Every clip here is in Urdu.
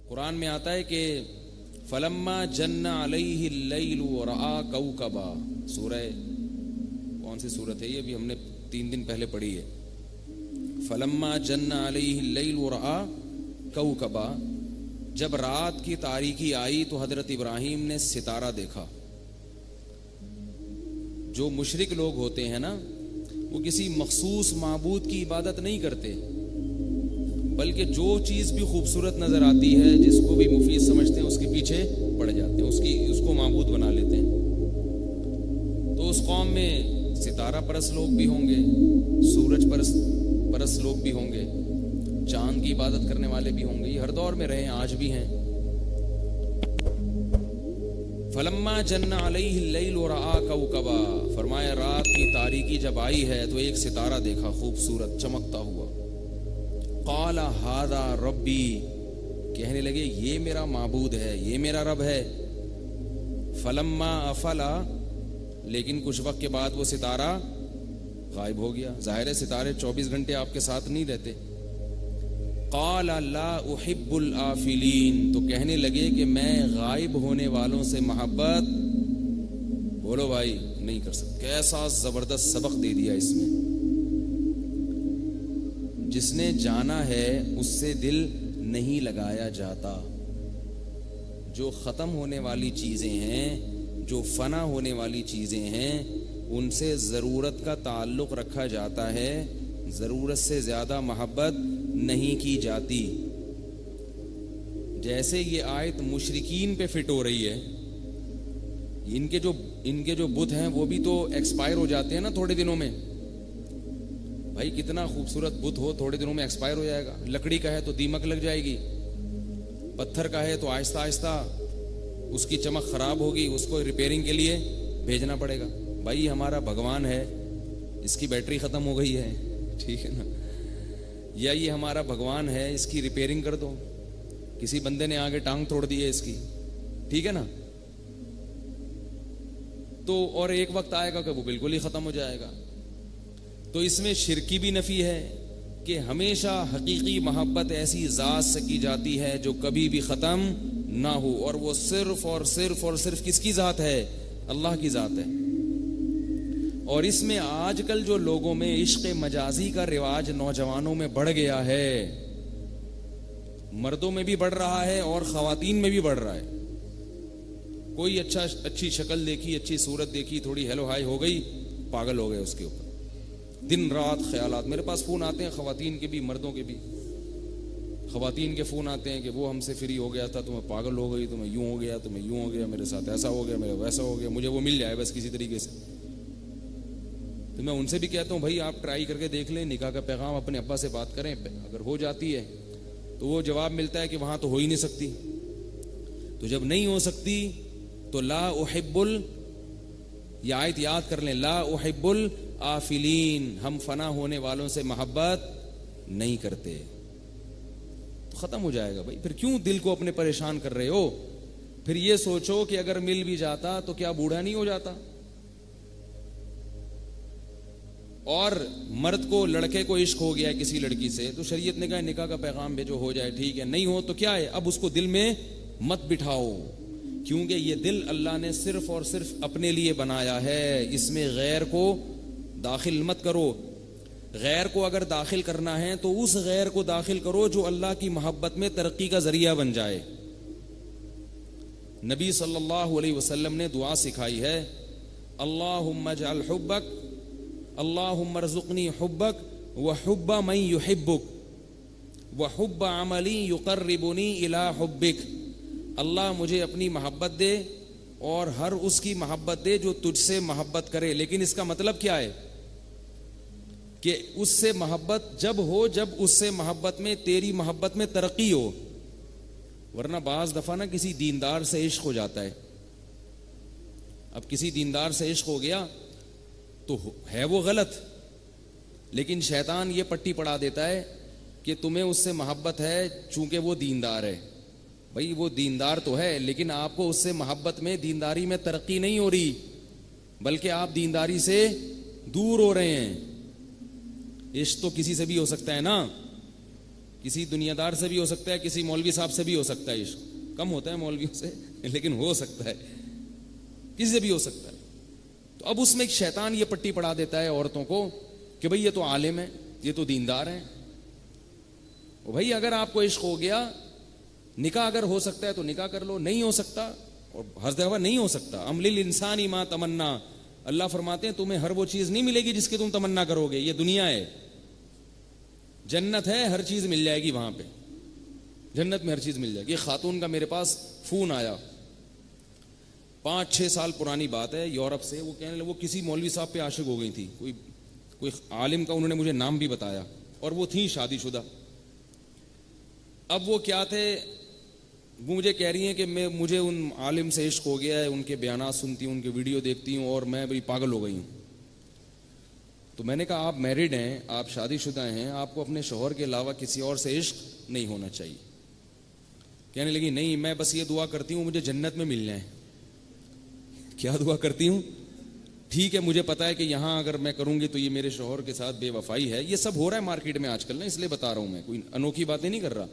قرآن میں آتا ہے کہ فلما جن علیہ اللیل ورآ کوکبا، سورہ کون سی سورت ہے یہ؟ ابھی ہم نے 3 دن پہلے پڑھی ہے. فلما جن علیہ اللیل ورآ کوکبا، جب رات کی تاریکی آئی تو حضرت ابراہیم نے ستارہ دیکھا. جو مشرک لوگ ہوتے ہیں نا، وہ کسی مخصوص معبود کی عبادت نہیں کرتے، بلکہ جو چیز بھی خوبصورت نظر آتی ہے، جس کو بھی مفید سمجھتے ہیں، اس کے پیچھے پڑ جاتے ہیں، اس کو معبود بنا لیتے ہیں. تو اس قوم میں ستارہ پرست لوگ بھی ہوں گے، سورج پرست لوگ بھی ہوں گے، چاند کی عبادت کرنے والے بھی ہوں گے. یہ ہر دور میں رہے ہیں، آج بھی ہیں. فلما جن علیہ اللیل ورآ کوکبا، فرمایا رات کی تاریکی جب آئی ہے تو ایک ستارہ دیکھا خوبصورت چمکتا ہوا. قال ھذا ربی، کہنے لگے یہ میرا معبود ہے، یہ میرا رب ہے. فلما افلا، لیکن کچھ وقت کے بعد وہ ستارہ غائب ہو گیا. ظاہر ہے ستارے 24 گھنٹے آپ کے ساتھ نہیں رہتے. قال لا احب الآفلین، تو کہنے لگے کہ میں غائب ہونے والوں سے محبت، بولو بھائی، نہیں کر سکتا. کیسا زبردست سبق دے دیا اس میں. جس نے جانا ہے اس سے دل نہیں لگایا جاتا. جو ختم ہونے والی چیزیں ہیں، جو فنا ہونے والی چیزیں ہیں، ان سے ضرورت کا تعلق رکھا جاتا ہے، ضرورت سے زیادہ محبت نہیں کی جاتی. جیسے یہ آیت مشرکین پہ فٹ ہو رہی ہے. ان کے جو بت ہیں وہ بھی تو ایکسپائر ہو جاتے ہیں نا تھوڑے دنوں میں. بھائی کتنا خوبصورت بت ہو، تھوڑے دنوں میں ایکسپائر ہو جائے گا. لکڑی کا ہے تو دیمک لگ جائے گی، پتھر کا ہے تو آہستہ آہستہ اس کی چمک خراب ہوگی، اس کو ریپیئرنگ کے لیے بھیجنا پڑے گا. بھائی ہمارا بھگوان ہے، اس کی بیٹری ختم ہو گئی ہے، ٹھیک ہے نا، یا یہ ہمارا بھگوان ہے، اس کی ریپیئرنگ کر دو. کسی بندے نے آگے ٹانگ توڑ دی ہے اس کی، ٹھیک ہے نا، تو اور ایک وقت آئے گا کہ وہ بالکل ہی ختم ہو جائے گا. تو اس میں شرکی بھی نفی ہے کہ ہمیشہ حقیقی محبت ایسی ذات سے کی جاتی ہے جو کبھی بھی ختم نہ ہو، اور وہ صرف اور صرف اور صرف کس کی ذات ہے؟ اللہ کی ذات ہے. اور اس میں آج کل جو لوگوں میں عشق مجازی کا رواج نوجوانوں میں بڑھ گیا ہے، مردوں میں بھی بڑھ رہا ہے اور خواتین میں بھی بڑھ رہا ہے. کوئی اچھی شکل دیکھی، اچھی صورت دیکھی، تھوڑی ہیلو ہائی ہو گئی، پاگل ہو گئے اس کے اوپر. دن رات خیالات. میرے پاس فون آتے ہیں خواتین کے بھی، مردوں کے بھی. خواتین کے فون آتے ہیں کہ وہ ہم سے فری ہو گیا تھا تو میں پاگل ہو گئی، تو میں یوں ہو گیا، تو میں یوں ہو گیا، میرے ساتھ ایسا ہو گیا، میرا ویسا ہو گیا، مجھے وہ مل جائے بس کسی طریقے سے. تو میں ان سے بھی کہتا ہوں بھائی آپ ٹرائی کر کے دیکھ لیں، نکاح کا پیغام اپنے ابا سے بات کریں، اگر ہو جاتی ہے تو وہ جواب ملتا ہے کہ وہاں تو ہو ہی نہیں سکتی. تو جب نہیں ہو سکتی تو لا احب یہ آیت یاد کر لیں، لا احب الآفلین، ہم فنا ہونے والوں سے محبت نہیں کرتے. تو ختم ہو جائے گا بھائی. پھر کیوں دل کو اپنے پریشان کر رہے ہو؟ پھر یہ سوچو کہ اگر مل بھی جاتا تو کیا بوڑھا نہیں ہو جاتا؟ اور مرد کو، لڑکے کو عشق ہو گیا ہے کسی لڑکی سے تو شریعت نے کہا نکاح کا پیغام بھیجو، ہو جائے ٹھیک ہے، نہیں ہو تو کیا ہے، اب اس کو دل میں مت بٹھاؤ، کیونکہ یہ دل اللہ نے صرف اور صرف اپنے لیے بنایا ہے. اس میں غیر کو داخل مت کرو. غیر کو اگر داخل کرنا ہے تو اس غیر کو داخل کرو جو اللہ کی محبت میں ترقی کا ذریعہ بن جائے. نبی صلی اللہ علیہ وسلم نے دعا سکھائی ہے، اللہم اجعل حبک، اللہم ارزقنی حبک وحب من یحبک وحب عملی یقربنی الی حبک. اللہ مجھے اپنی محبت دے اور ہر اس کی محبت دے جو تجھ سے محبت کرے. لیکن اس کا مطلب کیا ہے؟ کہ اس سے محبت جب ہو جب اس سے محبت میں تیری محبت میں ترقی ہو. ورنہ بعض دفعہ نا کسی دیندار سے عشق ہو جاتا ہے. اب کسی دیندار سے عشق ہو گیا تو ہے وہ غلط، لیکن شیطان یہ پٹی پڑھا دیتا ہے کہ تمہیں اس سے محبت ہے چونکہ وہ دیندار ہے. بھائی وہ دیندار تو ہے لیکن آپ کو اس سے محبت میں، دینداری میں ترقی نہیں ہو رہی، بلکہ آپ دینداری سے دور ہو رہے ہیں. عشق تو کسی سے بھی ہو سکتا ہے نا. کسی دنیا دار سے بھی ہو سکتا ہے, کسی مولوی صاحب سے بھی ہو سکتا ہے عشق, کم ہوتا ہے مولویوں سے لیکن ہو سکتا ہے, کسی سے بھی ہو سکتا ہے. تو اب اس میں ایک شیطان یہ پٹی پڑھا دیتا ہے عورتوں کو کہ بھئی یہ تو عالم ہے, یہ تو دیندار ہیں. بھئی اگر آپ کو عشق ہو گیا, نکاح اگر ہو سکتا ہے تو نکاح کر لو, نہیں ہو سکتا, اور ہر دفعہ نہیں ہو سکتا. ام للانسان ما تمنا, اللہ فرماتے ہیں تمہیں ہر وہ چیز نہیں ملے گی جس کی تم تمنا کرو گے. یہ دنیا ہے, جنت ہے, ہر چیز مل جائے گی وہاں پہ, جنت میں ہر چیز مل جائے گی. یہ خاتون کا میرے پاس فون آیا, 5-6 سال پرانی بات ہے, یورپ سے. وہ کہنے لگے وہ کسی مولوی صاحب پہ عاشق ہو گئی تھی, کوئی عالم کا انہوں نے مجھے نام بھی بتایا, اور وہ تھیں شادی شدہ. اب وہ کیا تھے, وہ مجھے کہہ رہی ہیں کہ مجھے ان عالم سے عشق ہو گیا ہے, ان کے بیانات سنتی ہوں, ان کے ویڈیو دیکھتی ہوں, اور میں بھئی پاگل ہو گئی ہوں. تو میں نے کہا آپ میرڈ ہیں, آپ شادی شدہ ہیں, آپ کو اپنے شوہر کے علاوہ کسی اور سے عشق نہیں ہونا چاہیے. کہنے لگی نہیں, میں بس یہ دعا کرتی ہوں مجھے جنت میں مل جائیں. کیا دعا کرتی ہوں؟ ٹھیک ہے مجھے پتا ہے کہ یہاں اگر میں کروں گی تو یہ میرے شوہر کے ساتھ بے وفائی ہے. یہ سب ہو رہا ہے مارکیٹ میں آج کل نا, اس لیے بتا رہا ہوں, میں کوئی انوکھی باتیں نہیں کر رہا.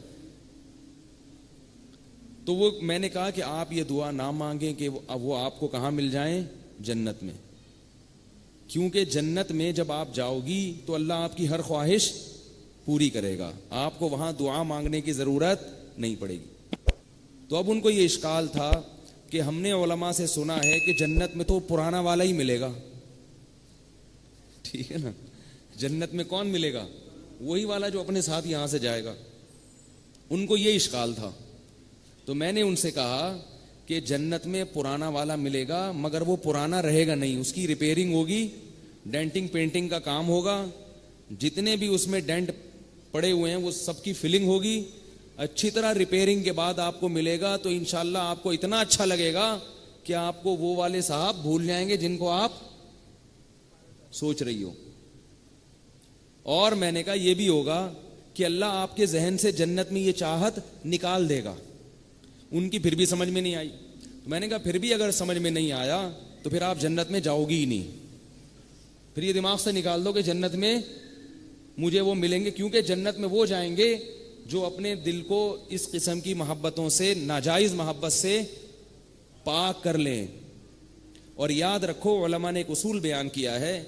تو وہ میں نے کہا کہ آپ یہ دعا نہ مانگیں کہ وہ آپ کو کہاں مل جائیں, جنت میں. کیونکہ جنت میں جب آپ جاؤ گی تو اللہ آپ کی ہر خواہش پوری کرے گا, آپ کو وہاں دعا مانگنے کی ضرورت نہیں پڑے گی. تو اب ان کو یہ اشکال تھا کہ ہم نے علماء سے سنا ہے کہ جنت میں تو پرانا والا ہی ملے گا. ٹھیک ہے نا, جنت میں کون ملے گا؟ وہی والا جو اپنے ساتھ یہاں سے جائے گا. ان کو یہ اشکال تھا. تو میں نے ان سے کہا کہ جنت میں پرانا والا ملے گا, مگر وہ پرانا رہے گا نہیں, اس کی ریپیئرنگ ہوگی, ڈینٹنگ پینٹنگ کا کام ہوگا, جتنے بھی اس میں ڈینٹ پڑے ہوئے ہیں وہ سب کی فلنگ ہوگی, اچھی طرح ریپیئرنگ کے بعد آپ کو ملے گا. تو انشاءاللہ آپ کو اتنا اچھا لگے گا کہ آپ کو وہ والے صاحب بھول جائیں گے جن کو آپ سوچ رہی ہو. اور میں نے کہا یہ بھی ہوگا کہ اللہ آپ کے ذہن سے جنت میں یہ چاہت نکال دے گا. ان کی پھر بھی سمجھ میں نہیں آئی. میں نے کہا پھر بھی اگر سمجھ میں نہیں آیا تو پھر آپ جنت میں جاؤ گی ہی نہیں. پھر یہ دماغ سے نکال دو کہ جنت میں مجھے وہ ملیں گے, کیونکہ جنت میں وہ جائیں گے جو اپنے دل کو اس قسم کی محبتوں سے, ناجائز محبت سے پاک کر لیں. اور یاد رکھو علماء نے ایک اصول بیان کیا ہے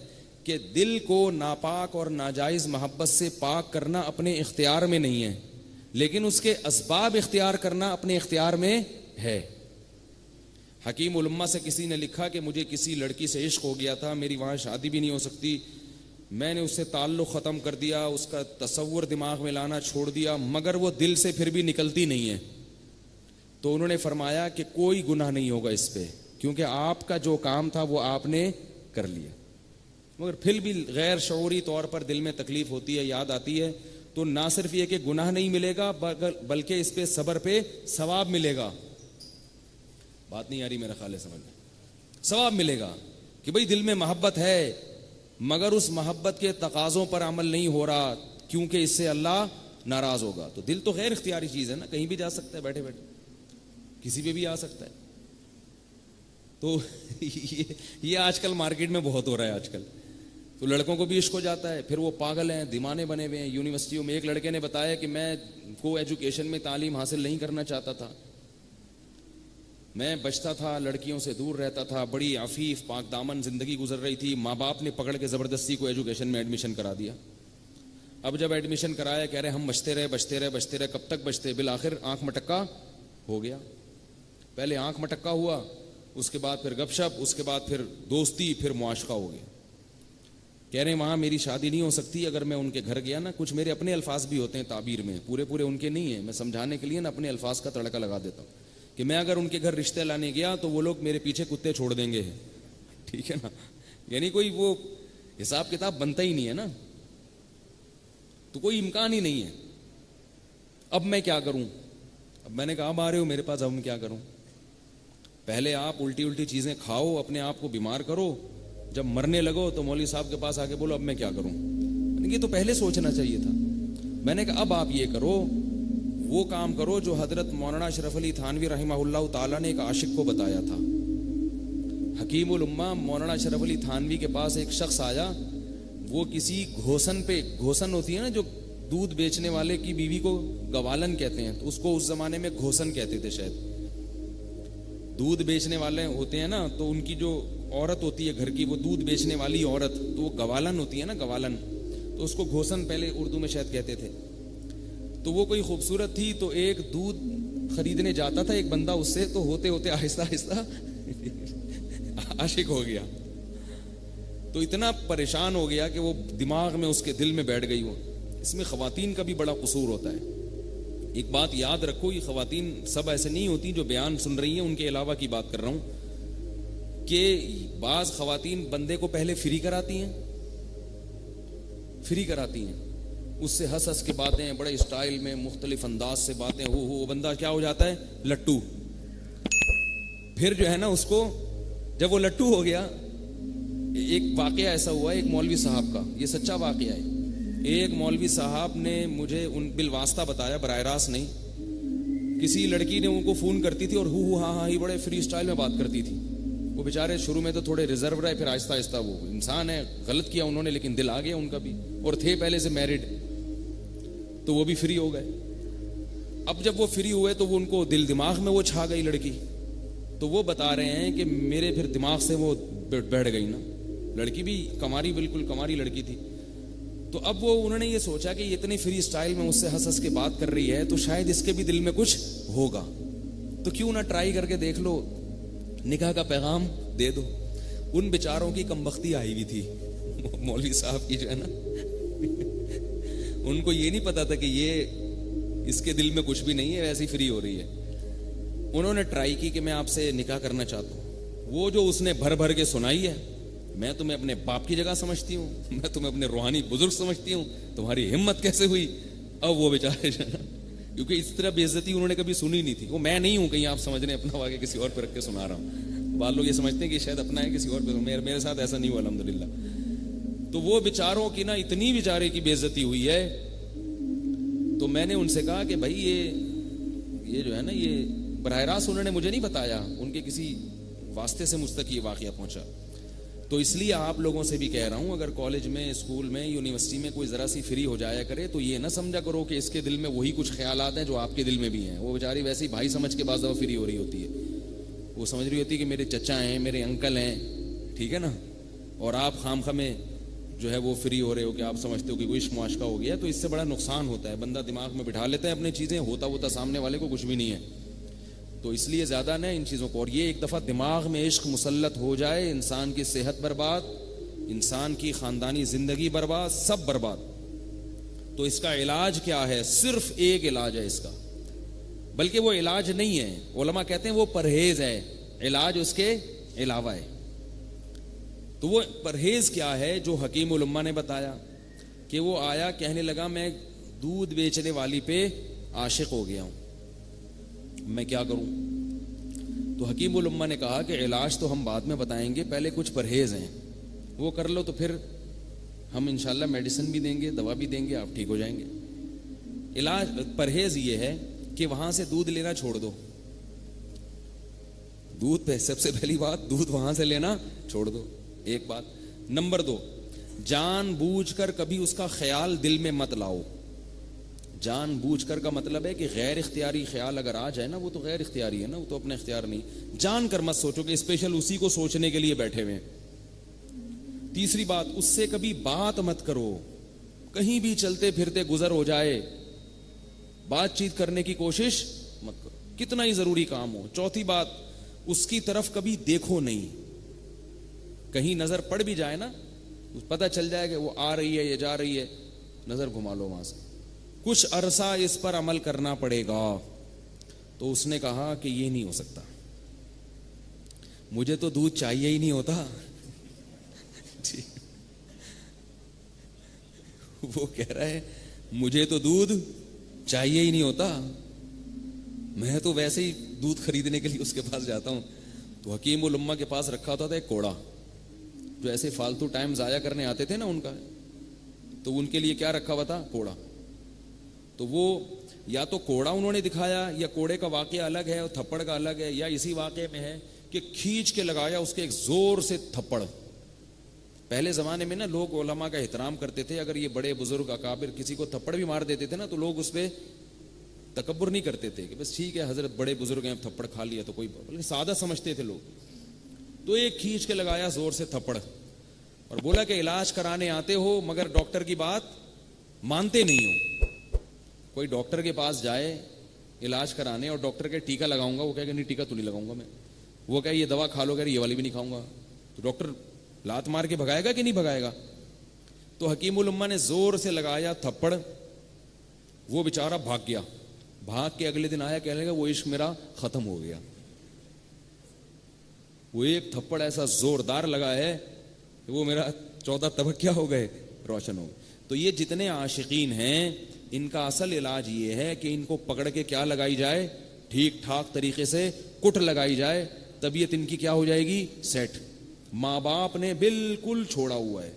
کہ دل کو ناپاک اور ناجائز محبت سے پاک کرنا اپنے اختیار میں نہیں ہے, لیکن اس کے اسباب اختیار کرنا اپنے اختیار میں ہے. حکیم الامہ سے کسی نے لکھا کہ مجھے کسی لڑکی سے عشق ہو گیا تھا, میری وہاں شادی بھی نہیں ہو سکتی, میں نے اس سے تعلق ختم کر دیا, اس کا تصور دماغ میں لانا چھوڑ دیا, مگر وہ دل سے پھر بھی نکلتی نہیں ہے. تو انہوں نے فرمایا کہ کوئی گناہ نہیں ہوگا اس پہ, کیونکہ آپ کا جو کام تھا وہ آپ نے کر لیا. مگر پھر بھی غیر شعوری طور پر دل میں تکلیف ہوتی ہے, یاد آتی ہے. تو نہ صرف یہ کہ گناہ نہیں ملے گا بلکہ اس پہ صبر پہ ثواب ملے گا. بات نہیں آ رہی میرا خیال ہے سمجھ میں؟ ثواب ملے گا کہ بھئی دل میں محبت ہے, مگر اس محبت کے تقاضوں پر عمل نہیں ہو رہا, کیونکہ اس سے اللہ ناراض ہوگا. تو دل تو غیر اختیاری چیز ہے نا, کہیں بھی جا سکتا ہے, بیٹھے بیٹھے کسی پہ بھی آ سکتا ہے. تو یہ آج کل مارکیٹ میں بہت ہو رہا ہے آج کل. تو لڑکوں کو بھی عشق ہو جاتا ہے, پھر وہ پاگل ہیں, دیوانے بنے ہوئے ہیں. یونیورسٹیوں میں ایک لڑکے نے بتایا کہ میں کو ایجوکیشن میں تعلیم حاصل نہیں کرنا چاہتا تھا, میں بچتا تھا, لڑکیوں سے دور رہتا تھا, بڑی عفیف پاک دامن زندگی گزر رہی تھی. ماں باپ نے پکڑ کے زبردستی کو ایجوکیشن میں ایڈمیشن کرا دیا. اب جب ایڈمیشن کرایا کہہ رہے ہم بچتے رہے, کب تک بچتے, بالآخر آنکھ مٹکا ہو گیا. پہلے آنکھ مٹکا ہوا, اس کے بعد پھر گپ شپ, اس کے بعد پھر دوستی, پھر معاشقہ ہو گیا. کہہ رہے ہیں وہاں میری شادی نہیں ہو سکتی. اگر میں ان کے گھر گیا نا, کچھ میرے اپنے الفاظ بھی ہوتے ہیں تعبیر میں, پورے ان کے نہیں ہیں, میں سمجھانے کے لیے نا اپنے الفاظ کا تڑکا لگا دیتا ہوں کہ میں اگر ان کے گھر رشتے لانے گیا تو وہ لوگ میرے پیچھے کتے چھوڑ دیں گے. ٹھیک ہے نا, یعنی کوئی وہ حساب کتاب بنتا ہی نہیں ہے نا, تو کوئی امکان ہی نہیں ہے. اب میں کیا کروں؟ اب میں نے کہا اب آ رہے ہو میرے پاس, اب میں کیا کروں؟ پہلے آپ الٹی چیزیں کھاؤ, اپنے آپ کو بیمار کرو, جب مرنے لگو تو مولوی صاحب کے پاس آ کے بولو اب میں کیا کروں. میں نے یہ تو پہلے سوچنا چاہیے تھا. میں نے کہا اب آپ یہ کرو, وہ کام کرو جو حضرت مولانا اشرف علی تھانوی رحمہ اللہ تعالیٰ نے ایک عاشق کو بتایا تھا. حکیم الامہ مولانا اشرف علی تھانوی کے پاس ایک شخص آیا, وہ کسی گھوسن پہ, گھوسن ہوتی ہے نا جو دودھ بیچنے والے کی بیوی کو گوالن کہتے ہیں, تو اس کو اس زمانے میں گھوسن کہتے تھے شاید. دودھ بیچنے والے ہوتے ہیں نا, تو ان کی جو عورت ہوتی ہے گھر کی, وہ دودھ بیچنے والی عورت, تو وہ گوالن ہوتی ہے نا, گوالن, تو اس کو گھوسن پہلے اردو میں شاید کہتے تھے. تو وہ کوئی خوبصورت تھی, تو ایک دودھ خریدنے جاتا تھا ایک بندہ اس سے, تو ہوتے ہوتے آہستہ آہستہ عاشق ہو گیا. تو اتنا پریشان ہو گیا کہ وہ دماغ میں اس کے دل میں بیٹھ گئی. وہ اس میں خواتین کا بھی بڑا قصور ہوتا ہے. ایک بات یاد رکھو, یہ خواتین سب ایسے نہیں ہوتی جو بیان سن رہی ہیں, ان کے علاوہ کی بات کر رہا ہوں کہ بعض خواتین بندے کو پہلے فری کراتی ہیں, اس سے ہنس ہنس کے باتیں, بڑے اسٹائل میں مختلف انداز سے باتیں, ہو بندہ کیا ہو جاتا ہے, لٹو. پھر جو ہے نا اس کو جب وہ لٹو ہو گیا, ایک واقعہ ایسا ہوا ایک مولوی صاحب کا, یہ سچا واقعہ ہے. ایک مولوی صاحب نے مجھے ان بالواسطہ بتایا, براہ راست نہیں. کسی لڑکی نے ان کو فون کرتی تھی اور ہاں ہی بڑے فری اسٹائل میں بات کرتی تھی. وہ بیچارے شروع میں تو تھوڑے ریزرو رہے, پھر آہستہ آہستہ, وہ انسان ہے, غلط کیا انہوں نے لیکن دل آ گیا ان کا بھی, اور تھے پہلے سے میرڈ, تو وہ بھی فری ہو گئے. اب جب وہ فری ہوئے تو وہ ان کو دل دماغ میں وہ چھا گئی لڑکی. تو وہ بتا رہے ہیں کہ میرے پھر دماغ سے وہ بیٹھ گئی نا, لڑکی بھی کماری, بالکل کماری لڑکی تھی. تو اب وہ انہوں نے یہ سوچا کہ یہ اتنی فری اسٹائل میں مجھ سے ہنس ہنس کے بات کر رہی ہے, تو شاید اس کے بھی دل میں کچھ ہوگا, تو کیوں نہ ٹرائی کر کے دیکھ لو, نکاح کا پیغام دے دو. ان بیچاروں کی کمبختی آئی ہوئی تھی مولوی صاحب کی جو ہے نا, ان کو یہ نہیں پتا تھا کہ یہ اس کے دل میں کچھ بھی نہیں ہے, ویسی فری ہو رہی ہے. انہوں نے ٹرائی کی کہ میں آپ سے نکاح کرنا چاہتا ہوں. وہ جو اس نے بھر بھر کے سنائی ہے, میں تمہیں اپنے باپ کی جگہ سمجھتی ہوں, میں تمہیں اپنے روحانی بزرگ سمجھتی ہوں, تمہاری ہمت کیسے ہوئی. اب وہ بیچارے کیونکہ اس طرح بے عزتی انہوں نے کبھی سنی نہیں تھی. وہ میں نہیں ہوں, کہیں آپ سمجھ رہے ہیں اپنا واقعہ کسی اور پہ رکھ کے سنا رہا ہوں. بعض لوگ یہ سمجھتے ہیں کہ شاید اپنا ہے کسی اور پہ, میرے ساتھ ایسا نہیں ہوا الحمدللہ. تو وہ بیچاروں کی نا اتنی بیچارے کی بے عزتی ہوئی ہے. تو میں نے ان سے کہا کہ بھائی یہ جو ہے نا, یہ براہ راست انہوں نے مجھے نہیں بتایا, ان کے کسی واسطے سے مجھ تک یہ واقعہ پہنچا. تو اس لیے آپ لوگوں سے بھی کہہ رہا ہوں, اگر کالج میں, اسکول میں, یونیورسٹی میں کوئی ذرا سی فری ہو جایا کرے, تو یہ نہ سمجھا کرو کہ اس کے دل میں وہی کچھ خیالات ہیں جو آپ کے دل میں بھی ہیں. وہ بیچاری ویسے ہی بھائی سمجھ کے بعض دفعہ فری ہو رہی ہوتی ہے. وہ سمجھ رہی ہوتی ہے کہ میرے چچا ہیں, میرے انکل ہیں, ٹھیک ہے نا, اور آپ خامخواہ میں جو ہے وہ فری ہو رہے ہو کہ آپ سمجھتے ہو کہ کوئی عشق معاشقہ ہو گیا. تو اس سے بڑا نقصان ہوتا ہے, بندہ دماغ میں بٹھا لیتا ہے اپنی چیزیں, ہوتا سامنے والے کو کچھ بھی نہیں ہے. تو اس لیے زیادہ نہ ان چیزوں کو, اور یہ ایک دفعہ دماغ میں عشق مسلط ہو جائے, انسان کی صحت برباد, انسان کی خاندانی زندگی برباد, سب برباد. تو اس کا علاج کیا ہے؟ صرف ایک علاج ہے اس کا, بلکہ وہ علاج نہیں ہے, علماء کہتے ہیں وہ پرہیز ہے, علاج اس کے علاوہ ہے. تو وہ پرہیز کیا ہے جو حکیم الامہ نے بتایا کہ وہ آیا کہنے لگا میں دودھ بیچنے والی پہ عاشق ہو گیا ہوں, میں کیا کروں؟ تو حکیم الامہ نے کہا کہ علاج تو ہم بعد میں بتائیں گے, پہلے کچھ پرہیز ہیں, وہ کر لو تو پھر ہم انشاءاللہ میڈیسن بھی دیں گے, دوا بھی دیں گے, آپ ٹھیک ہو جائیں گے. علاج پرہیز یہ ہے کہ وہاں سے دودھ لینا چھوڑ دو. دودھ پہ سب سے پہلی بات, دودھ وہاں سے لینا چھوڑ دو, ایک بات. نمبر 2, جان بوجھ کر کبھی اس کا خیال دل میں مت لاؤ. جان بوجھ کر کا مطلب ہے کہ غیر اختیاری خیال اگر آ جائے نا, وہ تو غیر اختیاری ہے نا, وہ تو اپنا اختیار نہیں. جان کر مت سوچو کہ اسپیشل اسی کو سوچنے کے لیے بیٹھے ہوئے. تیسری بات, اس سے کبھی بات مت کرو, کہیں بھی چلتے پھرتے گزر ہو جائے, بات چیت کرنے کی کوشش مت کرو, کتنا ہی ضروری کام ہو. چوتھی بات, اس کی طرف کبھی دیکھو نہیں. کہیں نظر پڑ بھی جائے نا, پتہ چل جائے کہ وہ آ رہی ہے یا جا رہی ہے, نظر گھما لو وہاں سے. کچھ عرصہ اس پر عمل کرنا پڑے گا. تو اس نے کہا کہ یہ نہیں ہو سکتا, مجھے تو دودھ چاہیے ہی نہیں ہوتا. وہ کہہ رہا ہے مجھے تو دودھ چاہیے ہی نہیں ہوتا, میں تو ویسے ہی دودھ خریدنے کے لیے اس کے پاس جاتا ہوں. تو حکیم الامہ کے پاس رکھا ہوتا تھا ایک کوڑا, جو ایسے فالتو ٹائم ضائع کرنے آتے تھے نا ان کا, تو ان کے لیے کیا رکھا ہوا تھا؟ کوڑا. تو وہ یا تو کوڑا انہوں نے دکھایا, یا کوڑے کا واقعہ الگ ہے اور تھپڑ کا الگ ہے, یا اسی واقعے میں ہے کہ کھینچ کے لگایا اس کے ایک زور سے تھپڑ, پہلے زمانے میں نا لوگ علماء کا احترام کرتے تھے. اگر یہ بڑے بزرگ اکابر کسی کو تھپڑ بھی مار دیتے تھے نا تو لوگ اس پہ تکبر نہیں کرتے تھے کہ بس ٹھیک ہے حضرت بڑے بزرگ ہیں تھپڑ کھا لیا تو کوئی, بلکہ سادہ سمجھتے تھے لوگ. تو ایک کھینچ کے لگایا زور سے تھپڑ اور بولا کہ علاج کرانے آتے ہو مگر ڈاکٹر کی بات مانتے نہیں ہو. کوئی ڈاکٹر کے پاس جائے علاج کرانے اور ڈاکٹر کے ٹیکا لگاؤں گا, وہ کہے کہ نہیں ٹیکا تو نہیں لگاؤں گا میں. وہ کہے یہ دوا کھا لو, کہ یہ والی بھی نہیں کھاؤں گا. تو ڈاکٹر لات مار کے بھگائے گا کہ نہیں بھگائے گا؟ تو حکیم الامہ نے زور سے لگایا تھپڑ, وہ بیچارہ بھاگ گیا. بھاگ کے اگلے دن آیا کہنے لگا وہ عشق میرا ختم ہو گیا. وہ ایک تھپڑ ایسا زوردار لگا ہے کہ وہ میرا 14 طبق کیا ہو گئے, روشن ہو گئے. تو یہ جتنے عاشقین ہیں ان کا اصل علاج یہ ہے کہ ان کو پکڑ کے کیا لگائی جائے, ٹھیک ٹھاک طریقے سے کٹ لگائی جائے, طبیعت ان کی کیا ہو جائے گی, سیٹ. ماں باپ نے بالکل چھوڑا ہوا ہے,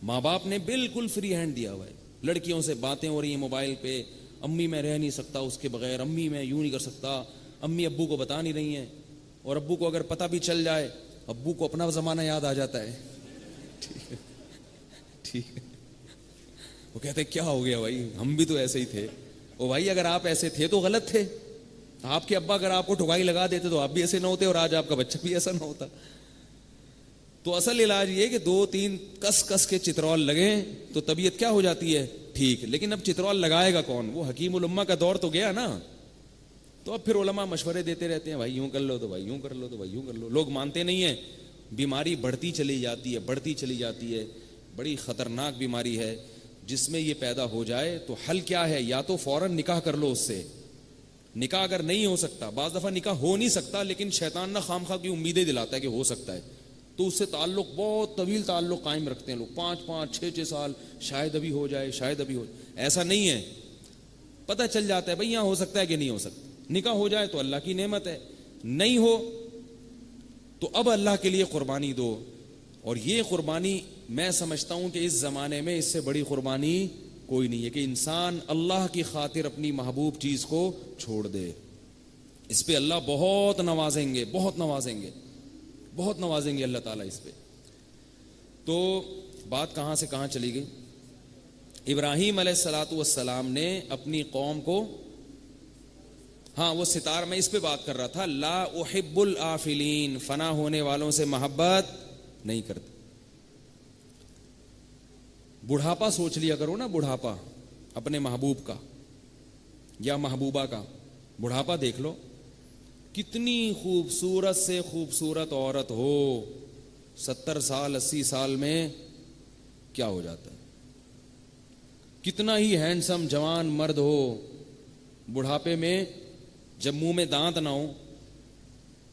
ماں باپ نے بالکل فری ہینڈ دیا ہوا ہے. لڑکیوں سے باتیں ہو رہی ہیں موبائل پہ, امی میں رہ نہیں سکتا اس کے بغیر, امی میں یوں نہیں کر سکتا, امی ابو کو بتا نہیں رہی ہیں. اور ابو کو اگر پتہ بھی چل جائے, ابو کو اپنا زمانہ یاد آ جاتا ہے. ٹھیک ہے, وہ کہتے ہیں کیا ہو گیا بھائی, ہم بھی تو ایسے ہی تھے. او بھائی اگر آپ ایسے تھے تو غلط تھے. آپ کے ابا اگر آپ کو ٹھکائی لگا دیتے تو آپ بھی ایسے نہ ہوتے اور آج آپ کا بچہ بھی ایسا نہ ہوتا. تو اصل علاج یہ کہ 2-3 کس کس کے چترول لگیں تو طبیعت کیا ہو جاتی ہے, ٹھیک. لیکن اب چترول لگائے گا کون؟ وہ حکیم الامہ کا دور تو گیا نا. تو اب پھر علماء مشورے دیتے رہتے ہیں, بھائی یوں کر لو تو بھائی یوں کر لو تو بھائی یوں کر لو. لوگ مانتے نہیں ہیں. بیماری بڑھتی چلی جاتی ہے, بڑھتی چلی جاتی ہے. بڑی خطرناک بیماری ہے. جس میں یہ پیدا ہو جائے تو حل کیا ہے, یا تو فوراً نکاح کر لو اس سے. نکاح اگر نہیں ہو سکتا, بعض دفعہ نکاح ہو نہیں سکتا لیکن شیطان نہ خام خواہ کی امیدیں دلاتا ہے کہ ہو سکتا ہے, تو اس سے تعلق, بہت طویل تعلق قائم رکھتے ہیں لوگ, 5-5 6-6 سال, شاید ابھی ہو جائے, شاید ابھی ہو جائے. ایسا نہیں ہے, پتہ چل جاتا ہے بھئی یہاں ہو سکتا ہے کہ نہیں ہو سکتا. نکاح ہو جائے تو اللہ کی نعمت ہے, نہیں ہو تو اب اللہ کے لیے قربانی دو. اور یہ قربانی میں سمجھتا ہوں کہ اس زمانے میں اس سے بڑی قربانی کوئی نہیں ہے کہ انسان اللہ کی خاطر اپنی محبوب چیز کو چھوڑ دے. اس پہ اللہ بہت نوازیں گے, بہت نوازیں گے, بہت نوازیں گے اللہ تعالیٰ اس پہ. تو بات کہاں سے کہاں چلی گئی. ابراہیم علیہ الصلاۃ والسلام نے اپنی قوم کو, ہاں وہ ستار, میں اس پہ بات کر رہا تھا, لا احب الآفلین, فنا ہونے والوں سے محبت نہیں کرتا. بڑھاپا سوچ لیا کرو نا, بڑھاپا اپنے محبوب کا یا محبوبہ کا. بڑھاپا دیکھ لو, کتنی خوبصورت سے خوبصورت عورت ہو, 70 سال 80 سال میں کیا ہو جاتا ہے. کتنا ہی ہینڈسم جوان مرد ہو, بڑھاپے میں جب منہ میں دانت نہ ہو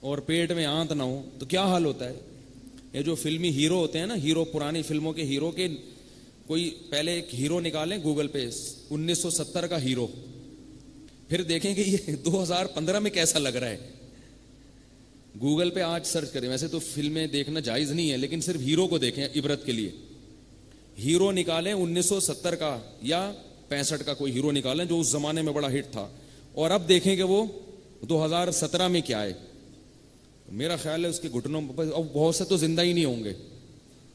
اور پیٹ میں آنت نہ ہو تو کیا حال ہوتا ہے. یہ جو فلمی ہیرو ہوتے ہیں نا, ہیرو, پرانی فلموں کے ہیرو کے, کوئی پہلے ایک ہیرو نکالیں گوگل پہ 1970 کا ہیرو, پھر دیکھیں کہ یہ 2015 میں کیسا لگ رہا ہے. گوگل پہ آج سرچ کریں, ویسے تو فلمیں دیکھنا جائز نہیں ہے لیکن صرف ہیرو کو دیکھیں عبرت کے لیے. ہیرو نکالیں 1970 کا یا 65 کا, کوئی ہیرو نکالیں جو اس زمانے میں بڑا ہٹ تھا, اور اب دیکھیں کہ وہ 2017 میں کیا ہے. میرا خیال ہے اس کے گھٹنوں پر, اب بہت سے تو زندہ ہی نہیں ہوں گے,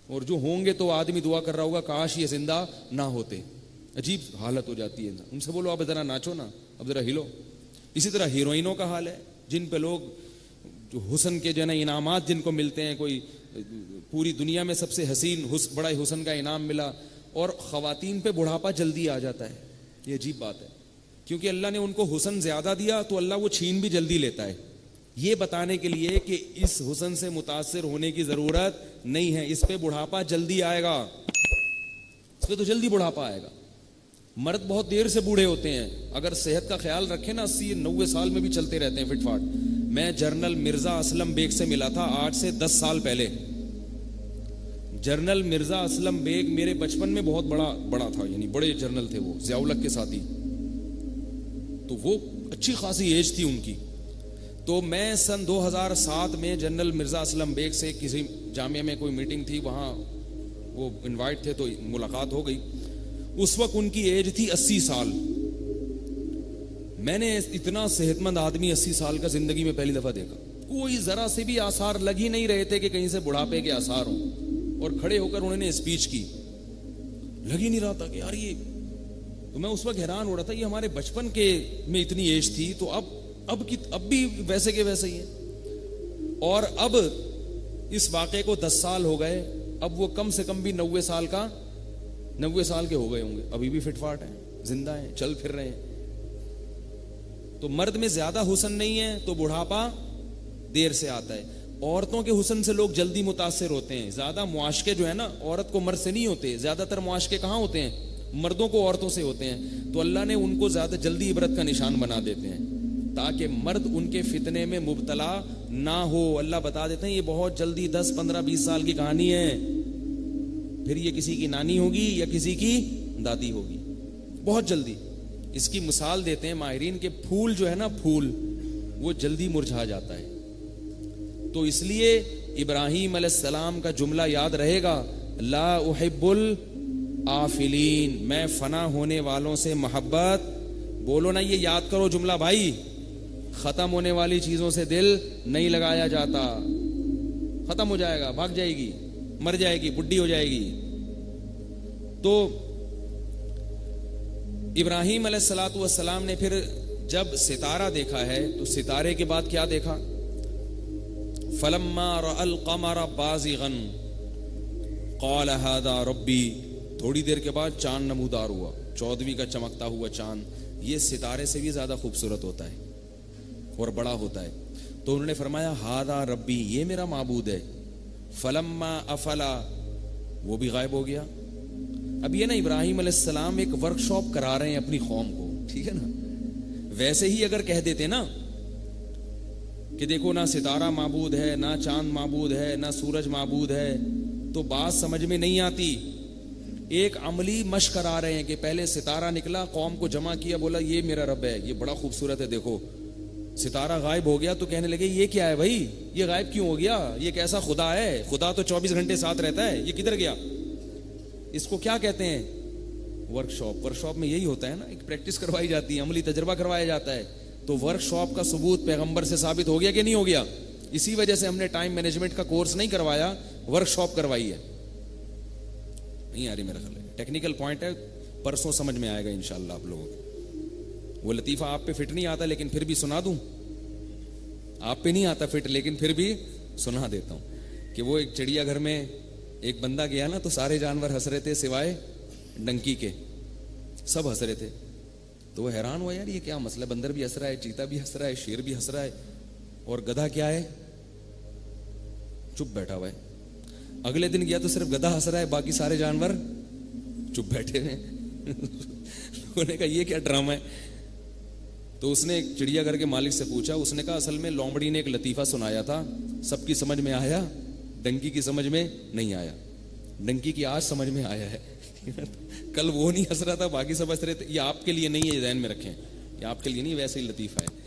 اور جو ہوں گے تو آدمی دعا کر رہا ہوگا کاش یہ زندہ نہ ہوتے. عجیب حالت ہو جاتی ہے. ان سے بولو اب ذرا ناچو نا, اب ذرا ہلو. اسی طرح ہیروئنوں کا حال ہے, جن پہ لوگ جو حسن کے جو ہے نا انعامات جن کو ملتے ہیں, کوئی پوری دنیا میں سب سے حسین, بڑا حسن کا انعام ملا, اور خواتین پہ بڑھاپا جلدی آ جاتا ہے. یہ عجیب بات ہے, کیونکہ اللہ نے ان کو حسن زیادہ دیا تو اللہ وہ چھین بھی جلدی لیتا ہے, یہ بتانے کے لیے کہ اس حسن سے متاثر ہونے کی ضرورت نہیں ہے, اس پہ بڑھاپا جلدی آئے گا, اس پہ تو جلدی بڑھاپا آئے گا. مرد بہت دیر سے بوڑھے ہوتے ہیں, اگر صحت کا خیال رکھے نا 80-90 سال میں بھی چلتے رہتے ہیں فٹ فاٹ. میں جنرل مرزا اسلم بیگ سے ملا تھا آج سے 10 سال پہلے. جنرل مرزا اسلم بیگ میرے بچپن میں بہت بڑا تھا, یعنی بڑے جنرل تھے وہ, ضیاء الحق کے ساتھی. تو وہ اچھی خاصی ایج تھی ان کی. تو میں سن 2007 میں جنرل مرزا اسلم بیگ سے کسی جامعہ میں کوئی میٹنگ تھی, وہاں وہ انوائٹ تھے تو ملاقات ہو گئی. اس وقت ان کی ایج تھی 80 سال. میں نے اتنا صحت مند آدمی 80 سال کا زندگی میں پہلی دفعہ دیکھا. کوئی ذرا سے بھی آثار لگ ہی نہیں رہے تھے کہ کہیں سے بڑھاپے کے آثار ہوں. اور کھڑے ہو کر انہوں نے اسپیچ کی. لگ ہی نہیں رہا تھا کہ یار یہ, تو میں اس وقت حیران ہو رہا تھا یہ ہمارے بچپن کے میں اتنی ایج تھی, تو اب بھی ویسے کے ویسے ہی ہیں. اور اب اس واقعے کو 10 سال ہو گئے, اب وہ کم سے کم بھی 90 سال کے ہو گئے ہوں گے, ابھی بھی فٹ فاٹ ہیں, زندہ ہیں, چل پھر رہے ہیں. تو مرد میں زیادہ حسن نہیں ہے تو بڑھاپا دیر سے آتا ہے. عورتوں کے حسن سے لوگ جلدی متاثر ہوتے ہیں. زیادہ معاشقے جو ہے نا عورت کو مرد سے نہیں ہوتے, زیادہ تر معاشقے کہاں ہوتے ہیں, مردوں کو عورتوں سے ہوتے ہیں. تو اللہ نے ان کو زیادہ جلدی عبرت کا نشان بنا دیتے ہیں تاکہ مرد ان کے فتنے میں مبتلا نہ ہو. اللہ بتا دیتے ہیں یہ بہت جلدی 10 15 20 سال کی کہانی ہے, پھر یہ کسی کی نانی ہوگی یا کسی کی دادی ہوگی, بہت جلدی. اس کی مثال دیتے ہیں ماہرین کے پھول جو ہے نا, پھول وہ جلدی مرجھا جاتا ہے. تو اس لیے ابراہیم علیہ السلام کا جملہ یاد رہے گا, لا احب العافلین, میں فنا ہونے والوں سے محبت. بولو نا, یہ یاد کرو جملہ بھائی, ختم ہونے والی چیزوں سے دل نہیں لگایا جاتا. ختم ہو جائے گا, بھاگ جائے گی, مر جائے گی, بڈھی ہو جائے گی. تو ابراہیم علیہ الصلوۃ والسلام نے پھر جب ستارہ دیکھا ہے تو ستارے کے بعد کیا دیکھا, فلما رأى القمر بازغا قال هذا ربی. تھوڑی دیر کے بعد چاند نمودار ہوا, 14ویں کا چمکتا ہوا چاند. یہ ستارے سے بھی زیادہ خوبصورت ہوتا ہے اور بڑا ہوتا ہے. تو انہوں نے فرمایا هذا ربی, یہ میرا معبود ہے. فلما افلا, وہ بھی غائب ہو گیا. اب یہ نا ابراہیم علیہ السلام ایک ورک شاپ کرا رہے ہیں اپنی قوم کو, ٹھیک ہے نا. ویسے ہی اگر کہہ دیتے نا کہ دیکھو نہ ستارہ معبود ہے, نہ چاند معبود ہے, نہ سورج معبود ہے, تو بات سمجھ میں نہیں آتی. ایک عملی مشق کرا رہے ہیں کہ پہلے ستارہ نکلا, قوم کو جمع کیا, بولا یہ میرا رب ہے, یہ بڑا خوبصورت ہے, دیکھو. ستارہ غائب ہو گیا تو کہنے لگے یہ کیا ہے بھائی, یہ غائب کیوں ہو گیا, یہ کیسا خدا ہے, خدا تو 24 گھنٹے ساتھ رہتا ہے, یہ کدھر گیا. اس کو کیا کہتے ہیں, ورک شاپ. ورک شاپ میں یہی ہوتا ہے نا, ایک پریکٹس کروائی جاتی ہے, عملی تجربہ کروایا جاتا ہے. تو ورک شاپ کا ثبوت پیغمبر سے ثابت ہو گیا کہ نہیں ہو گیا. اسی وجہ سے ہم نے ٹائم مینجمنٹ کا کورس نہیں کروایا, ورک شاپ کروائی ہے. نہیں آ رہی میرا خیال ہے, ٹیکنیکل پوائنٹ ہے, پرسوں سمجھ میں آئے گا انشاءاللہ آپ لوگوں کو. وہ لطیفہ آپ پہ فٹ نہیں آتا لیکن پھر بھی سنا دوں, آپ پہ نہیں آتا فٹ لیکن پھر بھی سنا دیتا ہوں. کہ وہ ایک چڑیا گھر میں ایک بندہ گیا نا, تو سارے جانور ہنس رہے تھے سوائے ڈنکی کے, سب ہنس رہے تھے. تو وہ حیران ہوا, یار یہ کیا مسئلہ, بندر بھی ہنس رہا ہے, چیتا بھی ہنس رہا ہے, شیر بھی ہنس رہا ہے, اور گدھا کیا ہے, چپ بیٹھا ہوا ہے. اگلے دن گیا تو صرف گدھا ہنس رہا ہے, باقی سارے جانور چپ بیٹھے ہیں. لوگوں نے کہا یہ کیا ڈرامہ ہے. تو اس نے ایک چڑیا گھر کے مالک سے پوچھا, اس نے کہا اصل میں لومڑی نے ایک لطیفہ سنایا تھا, سب کی سمجھ میں آیا, ڈنکی کی سمجھ میں نہیں آیا. ڈنکی کی آج سمجھ میں آیا ہے. کل وہ نہیں ہنس رہا تھا, باقی سب ہنس رہے تھے. یہ آپ کے لیے نہیں ہے, ذہن میں رکھیں, یہ آپ کے لیے نہیں, ویسے ہی لطیفہ ہے.